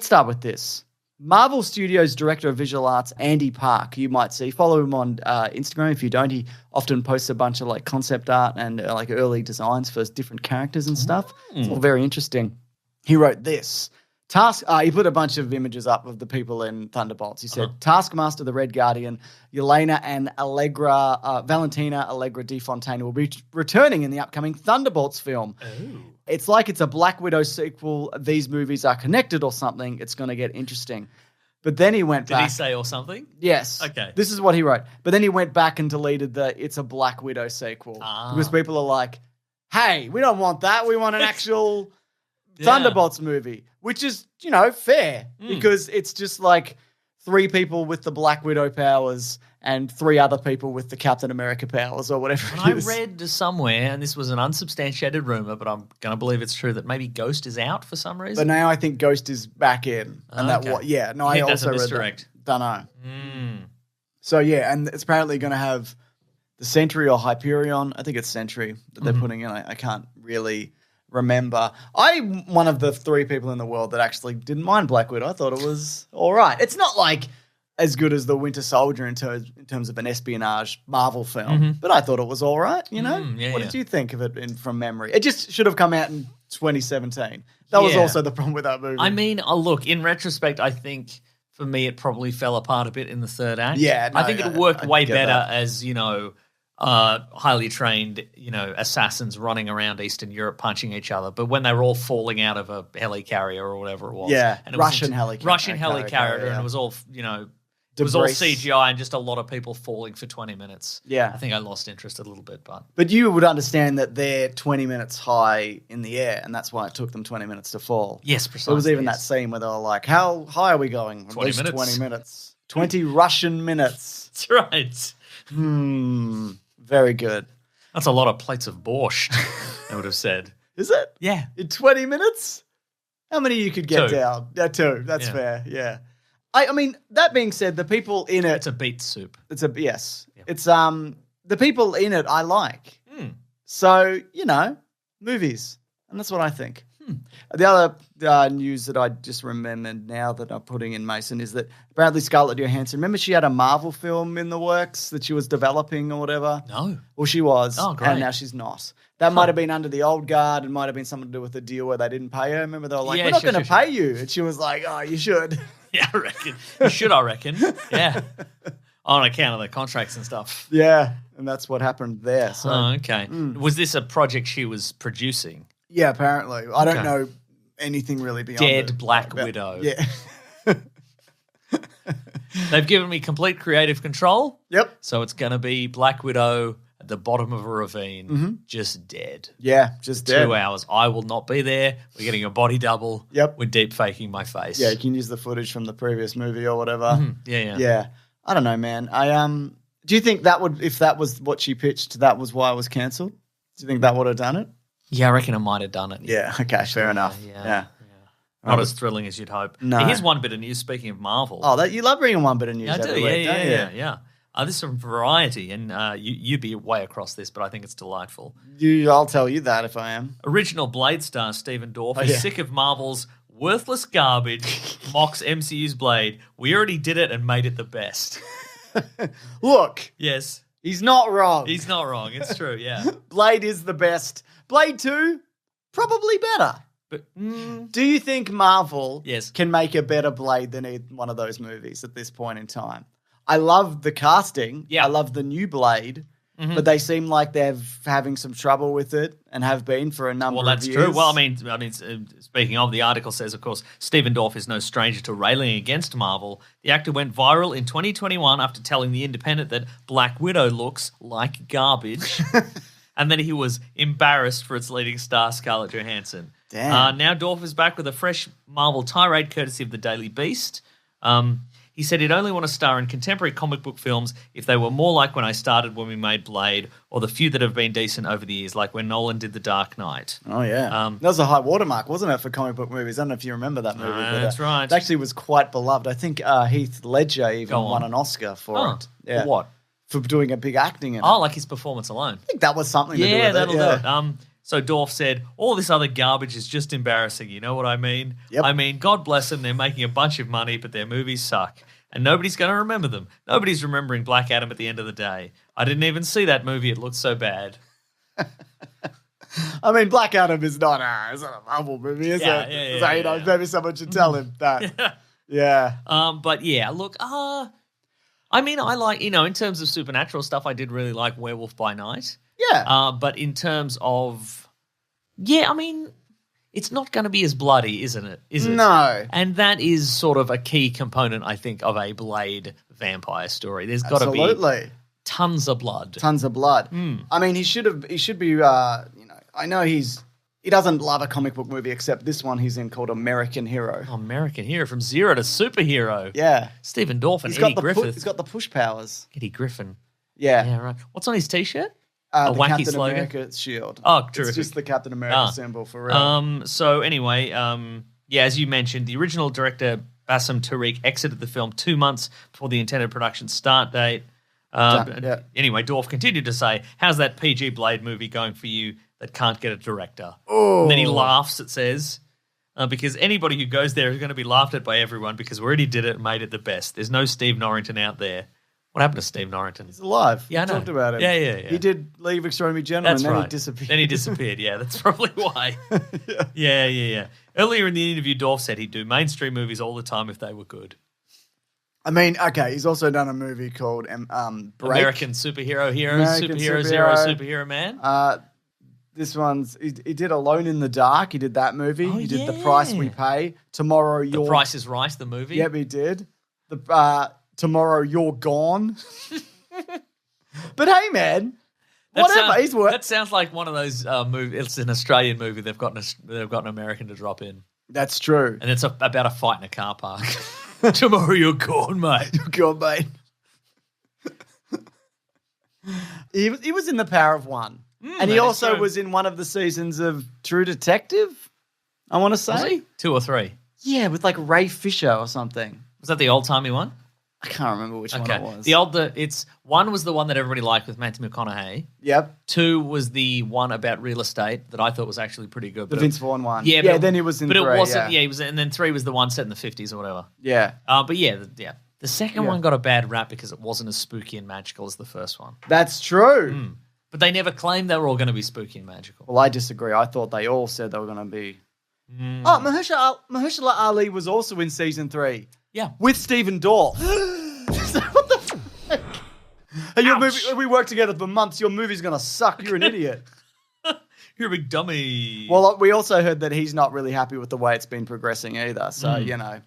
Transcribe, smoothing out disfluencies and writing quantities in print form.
let's start with this. Marvel Studios Director of Visual Arts, Andy Park, you might see. Follow him on Instagram. If you don't, he often posts a bunch of like concept art and like early designs for different characters and stuff. It's all very interesting. He wrote this. He put a bunch of images up of the people in Thunderbolts. He said, Taskmaster, the Red Guardian, Yelena and Valentina Allegra Di Fontaine will be returning in the upcoming Thunderbolts film. Oh. It's like it's a Black Widow sequel. These movies are connected or something. It's going to get interesting. But then he went back. Did he say or something? Yes. Okay. This is what he wrote. But then he went back and deleted the it's a Black Widow sequel. Because people are like, hey, we don't want that. We want an actual Thunderbolts movie. Which is, fair. Because it's just like 3 people with the Black Widow powers and 3 other people with the Captain America powers or whatever it is. I read somewhere, and this was an unsubstantiated rumor, but I'm going to believe it's true, that maybe Ghost is out for some reason. But now I think Ghost is back in. And I also read that. Don't know. So, and it's apparently going to have the Sentry or Hyperion. I think it's Sentry that they're putting in. I can't really remember. I'm one of the 3 people in the world that actually didn't mind Black Widow. I thought it was all right. It's not like as good as The Winter Soldier in terms of an espionage Marvel film, but I thought it was all right, What did you think of it from memory? It just should have come out in 2017. That was also the problem with that movie. I mean, look, in retrospect, I think for me it probably fell apart a bit in the third act. Yeah, no, I think it worked way better as, highly trained, assassins running around Eastern Europe punching each other. But when they were all falling out of a helicarrier or whatever it was. Yeah, and it Russian helicarrier, and it was all, it was all CGI and just a lot of people falling for 20 minutes. Yeah. I think I lost interest a little bit. But you would understand that they're 20 minutes high in the air, and that's why it took them 20 minutes to fall. Yes, precisely. There was even that scene where they were like, how high are we going? 20 minutes. 20 minutes. 20 Russian minutes. That's right. Very good. That's a lot of plates of borscht, I would have said. Is it? Yeah. In 20 minutes? How many you could get 2. down? 2. That's fair, yeah. I mean, that being said, the people in it... It's a beet soup. Yes. Yep. It's the people in it I like. So, movies. And that's what I think. The other news that I just remembered now that I'm putting in, Mason, is that Bradley Scarlett Johansson, remember she had a Marvel film in the works that she was developing or whatever? No. Well, she was. Oh, great. And now she's not. That might have been under the old guard and might have been something to do with the deal where they didn't pay her. Remember, they were like, we're not going to pay you. And she was like, oh, you should. Yeah, I reckon. You should, I reckon. Yeah. On account of the contracts and stuff. Yeah, and that's what happened there. So. Okay. Was this a project she was producing? Yeah, apparently. I don't know anything really beyond Dead Black Widow. Yeah. They've given me complete creative control. Yep. So it's going to be Black Widow at the bottom of a ravine, just dead. Yeah, just dead. 2 hours. I will not be there. We're getting a body double. Yep. We're deep faking my face. Yeah, you can use the footage from the previous movie or whatever. Yeah. I don't know, man. Do you think if that was what she pitched, that was why it was cancelled? Do you think that would have done it? Yeah, I reckon it might have done it. Yeah, okay, fair enough. Yeah. Not as thrilling as you'd hope. No. Here's one bit of news, speaking of Marvel. Oh, you love bringing one bit of news every week, don't you? Yeah. There's some variety, and you'd be way across this, but I think it's delightful. I'll tell you that if I am. Original Blade star Stephen Dorff is sick of Marvel's worthless garbage, mocks MCU's Blade. We already did it and made it the best. Look. Yes. He's not wrong. He's not wrong. It's true, yeah. Blade is the best. Blade 2, probably better. But do you think Marvel Yes. can make a better Blade than one of those movies at this point in time? I love the casting. Yeah. I love the new Blade, but they seem like they're having some trouble with it and have been for a number of years. Well, that's true. Well, I mean, speaking of, the article says, of course, Stephen Dorff is no stranger to railing against Marvel. The actor went viral in 2021 after telling The Independent that Black Widow looks like garbage. And then he was embarrassed for its leading star, Scarlett Johansson. Damn. Now Dorff is back with a fresh Marvel tirade courtesy of the Daily Beast. He said he'd only want to star in contemporary comic book films if they were more like when I started when we made Blade, or the few that have been decent over the years, like when Nolan did The Dark Knight. Oh, yeah. That was a high watermark, wasn't it, for comic book movies? I don't know if you remember that movie. That's right. It actually was quite beloved. I think Heath Ledger even won an Oscar for it. Yeah. For what? For doing a big acting in it. Oh, like his performance alone. I think that was something to do with it. That'll do it. So Dorf said, all this other garbage is just embarrassing. You know what I mean? Yep. I mean, God bless them. They're making a bunch of money, but their movies suck. And nobody's going to remember them. Nobody's remembering Black Adam at the end of the day. I didn't even see that movie. It looked so bad. I mean, Black Adam is not a Marvel movie, is it? Yeah, So, you know, maybe someone should tell him that. Yeah. But yeah, look, I mean, I like, in terms of supernatural stuff, I did really like Werewolf by Night. Yeah. But in terms of, I mean, it's not going to be as bloody, isn't it? Is it? No. And that is sort of a key component, I think, of a Blade vampire story. There's got to be tons of blood. Tons of blood. I mean, he should be, I know he doesn't love a comic book movie except this one he's in called American Hero. Oh, American Hero, from zero to superhero. Yeah. Stephen Dorff and Eddie Griffith. He's got the push powers. Eddie Griffin. Yeah. Yeah, right. What's on his T-shirt? The wacky Captain slogan? America shield. Oh, terrific. It's just the Captain America symbol for real. So anyway, as you mentioned, the original director Bassem Tariq exited the film 2 months before the intended production start date. Anyway, Dorff continued to say, how's that PG Blade movie going for you that can't get a director? Oh. And then he laughs, it says, because anybody who goes there is going to be laughed at by everyone because we already did it and made it the best. There's no Steve Norrington out there. What happened to Steve Norrington? He's alive. Yeah, I know. Talked about him. Yeah. He did leave Extraordinary Gentlemen, That's and then right. he disappeared. Then he disappeared, that's probably why. Yeah. Earlier in the interview, Dorff said he'd do mainstream movies all the time if they were good. I mean, okay, he's also done a movie called Break. American Superhero Superhero Man. This one's, he did Alone in the Dark. He did that movie. Oh, he did The Price We Pay. Tomorrow The Price is Right, the movie. Yep, he did. Tomorrow You're Gone. But hey, man, whatever. He's worked. That sounds like one of those movies. It's an Australian movie. They've got an American to drop in. That's true. And it's about a fight in a car park. Tomorrow You're Gone, mate. You're gone, mate. He was in The Power of One. And he also was in one of the seasons of True Detective, I want to say. Was he? 2 or 3? Yeah, with like Ray Fisher or something. Was that the old-timey one? I can't remember which one it was. One was the one that everybody liked with Matthew McConaughey. Yep. 2 was the one about real estate that I thought was actually pretty good. The Vince Vaughn one. Yeah, then he was in 3. But it wasn't, he was, and then 3 was the one set in the 50s or whatever. Yeah. The second one got a bad rap because it wasn't as spooky and magical as the first one. That's true. But they never claimed they were all going to be spooky and magical. Well, I disagree. I thought they all said they were going to be. Oh, Mahershala Ali was also in season 3. Yeah. With Stephen Dorff. What the fuck? And your movie, we worked together for months. Your movie's going to suck. You're an idiot. You're a big dummy. Well, we also heard that he's not really happy with the way it's been progressing either. So, you know.